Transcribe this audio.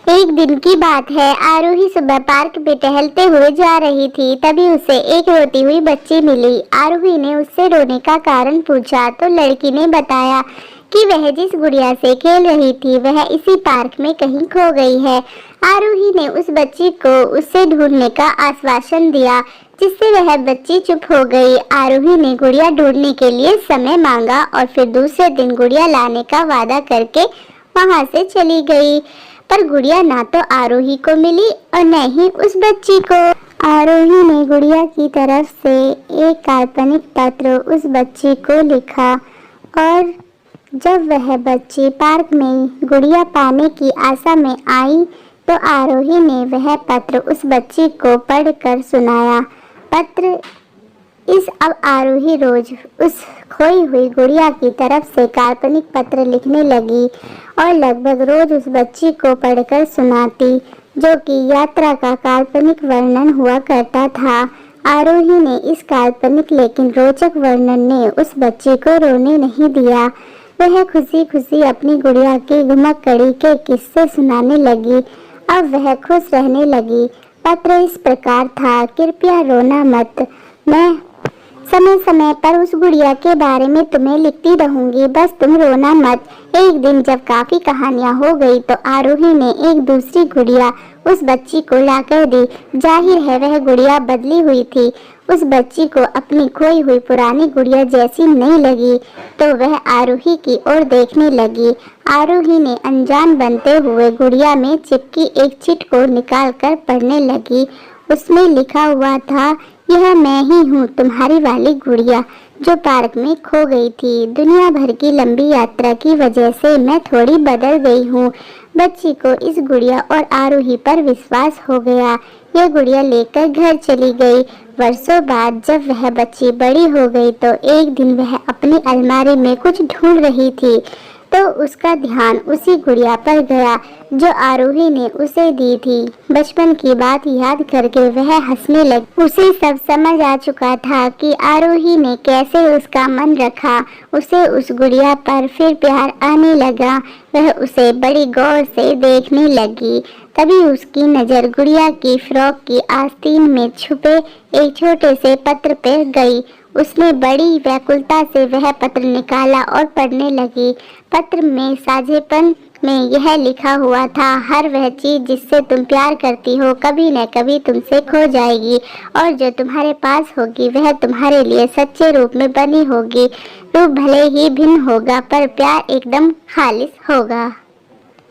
एक दिन की बात है। आरोही सुबह पार्क में टहलते हुए जा रही थी, तभी उसे एक रोती हुई बच्ची मिली। आरोही ने उससे रोने का कारण पूछा तो लड़की ने बताया कि वह जिस गुड़िया से खेल रही थी वह इसी पार्क में कहीं खो गई है। आरोही ने उस बच्ची को उससे ढूंढने का आश्वासन दिया, जिससे वह बच्ची चुप हो गई। आरोही ने गुड़िया ढूंढने के लिए समय मांगा और फिर दूसरे दिन गुड़िया लाने का वादा करके वहां से चली गई। पर गुड़िया ना तो आरोही को मिली और न ही उस बच्ची को। आरोही ने गुड़िया की तरफ से एक काल्पनिक पत्र उस बच्ची को लिखा और जब वह बच्ची पार्क में गुड़िया पाने की आशा में आई तो आरोही ने वह पत्र उस बच्ची को पढ़कर सुनाया। पत्र अब आरोही रोज उस खोई हुई गुड़िया की तरफ से काल्पनिक पत्र लिखने लगी और लगभग रोज उस बच्ची को पढ़कर सुनाती, जो कि यात्रा का काल्पनिक वर्णन हुआ करता था। आरोही ने इस काल्पनिक लेकिन रोचक वर्णन ने उस बच्ची को रोने नहीं दिया। वह खुशी खुशी अपनी गुड़िया की घुमक्कड़ी के किस्से सुनाने लगी। अब वह खुश रहने लगी। पत्र इस प्रकार था, कृपया रोना मत, मैं समय समय पर उस गुड़िया के बारे में तुम्हें लिखती रहूंगी, बस तुम रोना मत। एक दिन जब काफी कहानियां हो गई तो आरोही ने एक दूसरी गुड़िया उस बच्ची को लाकर दी। जाहिर है वह गुड़िया बदली हुई थी। उस बच्ची को अपनी खोई हुई पुरानी गुड़िया जैसी नहीं लगी तो वह आरोही की ओर देखने लगी। आरोही ने अनजान बनते हुए गुड़िया में चिपकी एक चिट को निकालकर पढ़ने लगी। उसमें लिखा हुआ था, यह मैं ही हूँ, तुम्हारी वाली गुड़िया जो पार्क में खो गई थी। दुनिया भर की लंबी यात्रा की वजह से मैं थोड़ी बदल गई हूँ। बच्ची को इस गुड़िया और आरोही पर विश्वास हो गया। यह गुड़िया लेकर घर चली गई। वर्षों बाद जब वह बच्ची बड़ी हो गई तो एक दिन वह अपनी अलमारी में कुछ ढूंढ रही थी तो उसका ध्यान उसी गुड़िया पर गया जो आरोही ने उसे दी थी। बचपन की बात याद करके वह हंसने लगी। उसे सब समझ आ चुका था कि आरोही ने कैसे उसका मन रखा। उसे उस गुड़िया पर फिर प्यार आने लगा। वह उसे बड़ी गौर से देखने लगी। तभी उसकी नज़र गुड़िया की फ्रॉक की आस्तीन में छुपे एक छोटे से पत्र पर गई। उसने बड़ी व्याकुलता से वह पत्र निकाला और पढ़ने लगी। पत्र में साझेपन में यह लिखा हुआ था, हर वह चीज जिससे तुम प्यार करती हो कभी न कभी तुमसे खो जाएगी और जो तुम्हारे पास होगी वह तुम्हारे लिए सच्चे रूप में बनी होगी। रूप भले ही भिन्न होगा पर प्यार एकदम खालिस होगा।